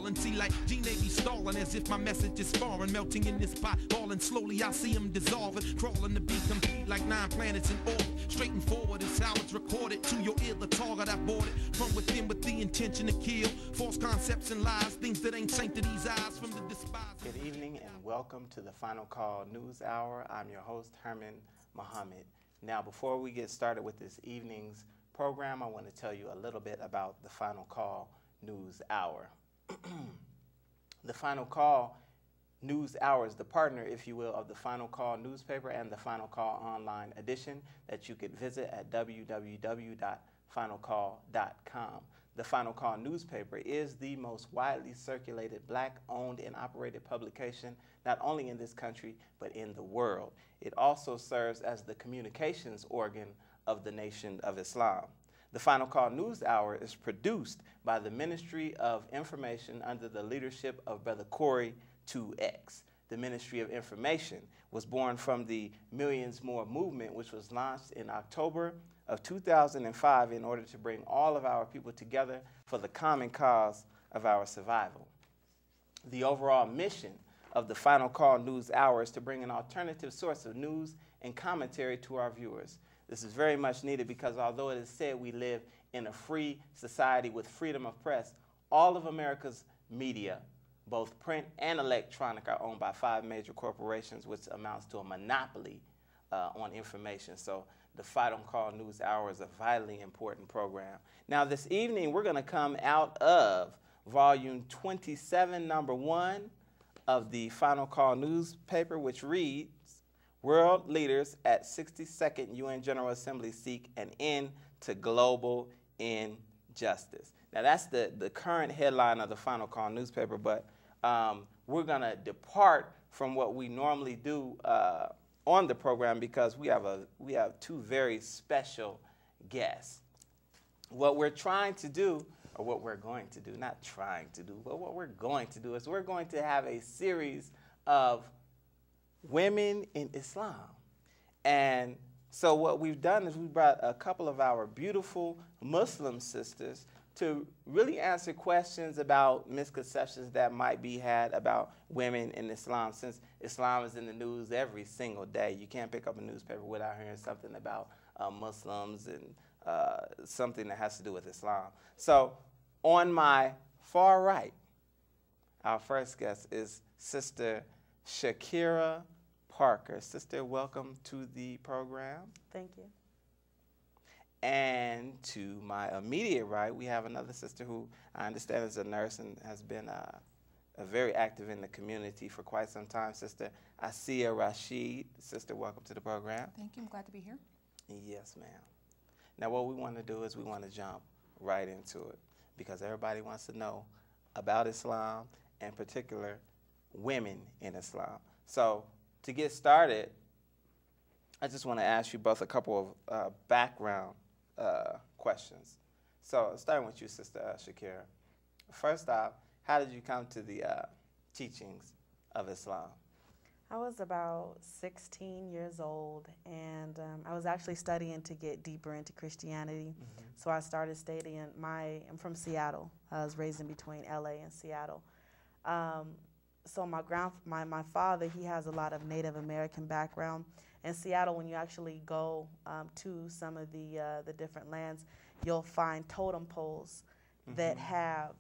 falling. See, like G-Navy stalling as if my message is foreign. Melting in this pot, falling slowly, I see them dissolving. Crawling to be complete like 9 planets in orbit. Straight and forward is how it's recorded. To your ear, the target I boarded. From within with the intention to kill. False concepts and lies, things that ain't sank to these eyes from the despised. Good evening and welcome to the Final Call News Hour. I'm your host, Herman Muhammad. Now, before we get started with this evening's program, I want to tell you a little bit about the Final Call News Hour. The Final Call News Hour is the partner, if you will, of the Final Call newspaper and the Final Call online edition that you could visit at www.finalcall.com. The Final Call newspaper is the most widely circulated Black-owned and operated publication, not only in this country, but in the world. It also serves as the communications organ of the Nation of Islam. The Final Call News Hour is produced by the Ministry of Information under the leadership of Brother Corey 2X. The Ministry of Information was born from the Millions More movement, which was launched in October of 2005 in order to bring all of our people together for the common cause of our survival. The overall mission of the Final Call News Hour is to bring an alternative source of news and commentary to our viewers. This is very much needed because although it is said we live in a free society with freedom of press, all of America's media, both print and electronic, are owned by 5 major corporations, which amounts to a monopoly on information. So the Final Call News Hour is a vitally important program. Now this evening we're going to come out of volume 27, number 1 of the Final Call newspaper, which reads, World Leaders at 62nd UN General Assembly seek an end to global injustice. Now that's the current headline of the Final Call newspaper, but we're going to depart from what we normally do on the program because we have 2 very special guests. What we're trying to do, or what we're going to do, not trying to do, but what we're going to do is we're going to have a series of women in Islam. And so what we've done is we brought a couple of our beautiful Muslim sisters to really answer questions about misconceptions that might be had about women in Islam, since Islam is in the news every single day. You can't pick up a newspaper without hearing something about Muslims and something that has to do with Islam. So on my far right, our first guest is Sister Chakirah Parker. Sister, welcome to the program. Thank you. And to my immediate right, we have another sister who I understand is a nurse and has been very active in the community for quite some time, Sister Asiyah Rashid. Sister, welcome to the program. Thank you. I'm glad to be here. Yes, ma'am. Now what we want to do is we want to jump right into it because everybody wants to know about Islam, in particular women in Islam. So to get started, I just want to ask you both a couple of background questions. So starting with you, Sister Chakirah. First off, how did you come to the teachings of Islam? I was about 16 years old, and I was actually studying to get deeper into Christianity. Mm-hmm. So I started studying. I'm from Seattle. I was raised in between LA and Seattle. So my father, he has a lot of Native American background. In Seattle, when you actually go to some of the different lands, you'll find totem poles mm-hmm. that have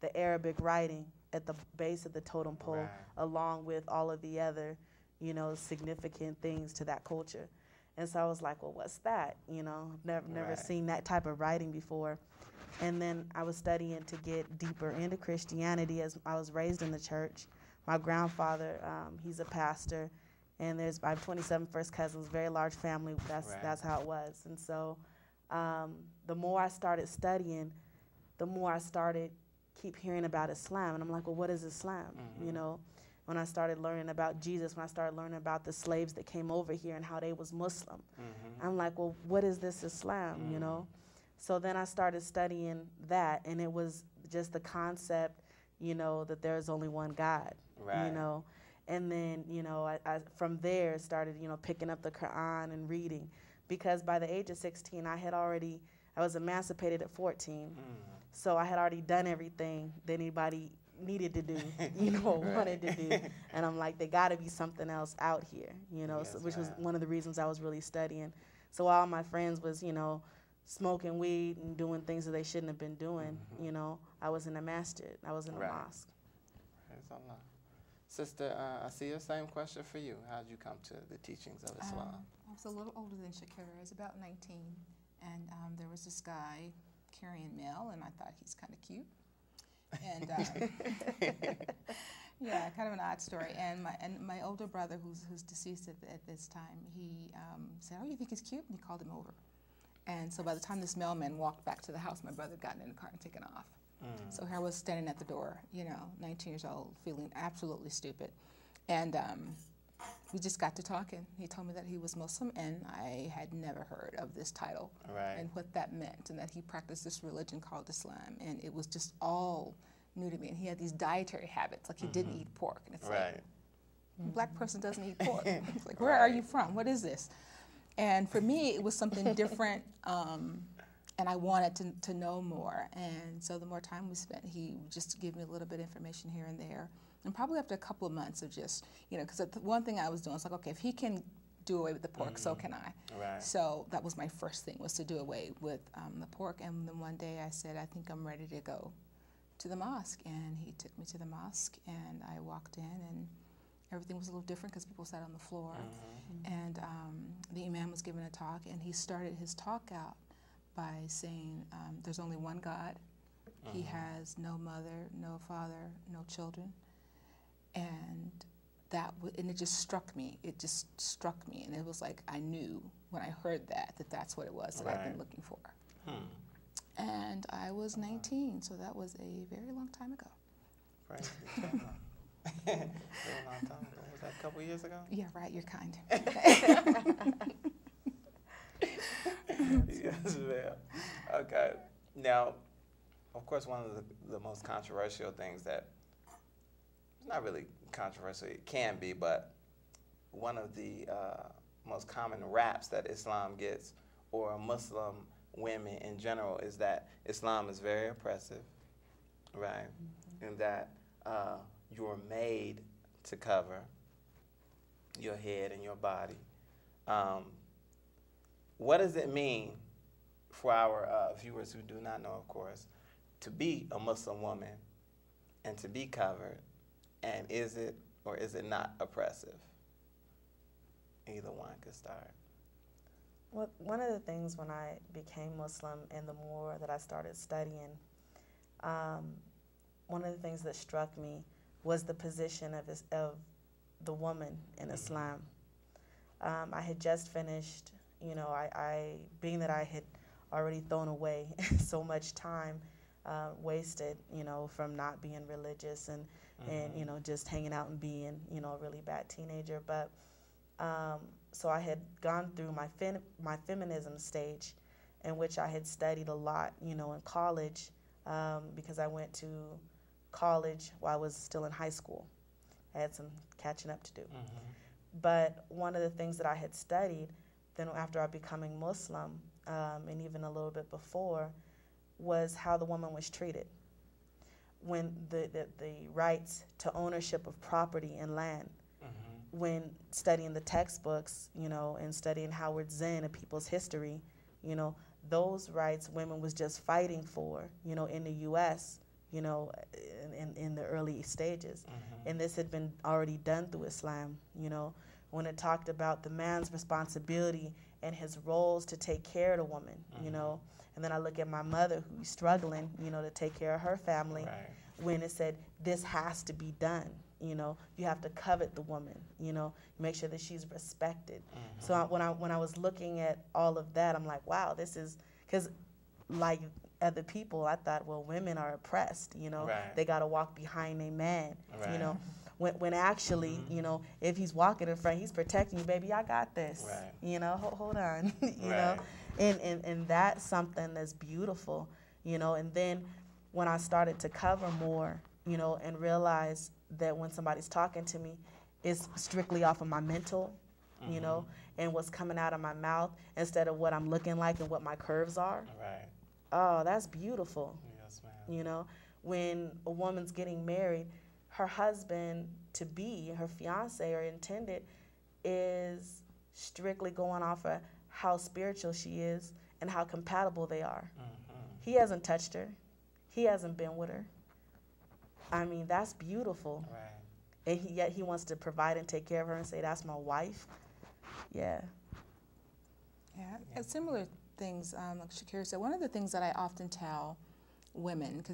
the Arabic writing at the base of the totem pole, right, along with all of the other, significant things to that culture. And so I was like, well, what's that? Never right. seen that type of writing before. And then I was studying to get deeper into Christianity as I was raised in the church. My grandfather, he's a pastor, and I have 27 first cousins, very large family. That's how it was. And so the more I started studying, the more I started keep hearing about Islam. And I'm like, well, what is Islam? Mm-hmm. When I started learning about Jesus, when I started learning about the slaves that came over here and how they was Muslim, mm-hmm. I'm like, well, what is this Islam, mm-hmm. So then I started studying that, and it was just the concept, that there's only one God, right. And then, I from there started, picking up the Quran and reading, because by the age of 16, I had already I was emancipated at 14. So I had already done everything that anybody needed to do, you know, wanted to do. And I'm like, there got to be something else out here, you know, Yes, so, which was one of the reasons I was really studying. So all my friends was, you know, smoking weed and doing things that they shouldn't have been doing, you know. I was in a masjid. I was in a mosque. Praise Allah. Sister Asiyah, same question for you. How did you come to the teachings of Islam? I was a little older than Chakirah. I was about 19, and there was this guy carrying mail, and I thought he's kind of cute. And yeah, kind of an odd story. And my older brother, who's deceased at this time, he said, "Oh, you think he's cute?" And he called him over. And so by the time this mailman walked back to the house, my brother had gotten in the car and taken off. So here I was standing at the door, you know, 19 years old, feeling absolutely stupid. And we just got to talking. He told me that he was Muslim, and I had never heard of this title and what that meant, and that he practiced this religion called Islam. And it was just all new to me. And he had these dietary habits, like he didn't eat pork. And it's like, a black person doesn't eat pork. It's like, where are you from? What is this? And for me, it was something different, and I wanted to know more. And so the more time we spent, he would just give me a little bit of information here and there. And probably after a couple of months of just, you know, because one thing I was doing was like, okay, if he can do away with the pork, so can I. So that was my first thing, was to do away with the pork. And then one day I said, I think I'm ready to go to the mosque. And he took me to the mosque, and I walked in, and everything was a little different because people sat on the floor. And the imam was giving a talk, and he started his talk out by saying, there's only one God. He has no mother, no father, no children. And and it just struck me. It just struck me. And it was like, I knew when I heard that that's what it was that I've been looking for. And I was 19, so that was a very long time ago. Praise God. Very long time ago. Was that a couple years ago? Yeah, right, you're kind. Yes, ma'am. Okay. Now, of course, one of the most controversial things that, it's not really controversial, it can be, but one of the most common raps that Islam gets, or Muslim women in general, is that Islam is very oppressive, right? And that you're made to cover your head and your body. What does it mean for our viewers who do not know, of course, to be a Muslim woman and to be covered? And is it or is it not oppressive? Either one could start. Well, one of the things when I became Muslim and the more that I started studying, one of the things that struck me was the position of the woman in Islam. I had just finished, you know, being that I had already thrown away so much time wasted, you know, from not being religious and you know, just hanging out and being, you know, a really bad teenager. But so I had gone through my feminism stage, in which I had studied a lot, you know, in college, because I went to college while I was still in high school. I had some catching up to do. But one of the things that I had studied, then after I becoming Muslim, and even a little bit before, was how the woman was treated. When the rights to ownership of property and land, when studying the textbooks, you know, and studying Howard Zinn and people's history, you know, those rights women was just fighting for, you know, in the U.S., you know, in the early stages. And this had been already done through Islam, you know, when it talked about the man's responsibility and his roles to take care of the woman, you know. And then I look at my mother who's struggling, you know, to take care of her family, when it said, this has to be done, you know. You have to covet the woman, you know, make sure that she's respected. So when I was looking at all of that, I'm like, wow, this is, because like other people, I thought, well, women are oppressed, you know. They got to walk behind a man, you know. When actually, you know, if he's walking in front, he's protecting you, baby, I got this, you know, hold on, you know. And that's something that's beautiful, you know. And then when I started to cover more, you know, and realize that when somebody's talking to me, it's strictly off of my mental, you know, and what's coming out of my mouth instead of what I'm looking like and what my curves are. Right. Oh, that's beautiful. Yes, ma'am. You know, when a woman's getting married, her husband to be, her fiance or intended, is strictly going off of how spiritual she is and how compatible they are. He hasn't touched her. He hasn't been with her. I mean, that's beautiful. Right. And yet he wants to provide and take care of her and say, that's my wife. Yeah. Yeah, similar things, like Chakirah said. One of the things that I often tell women, because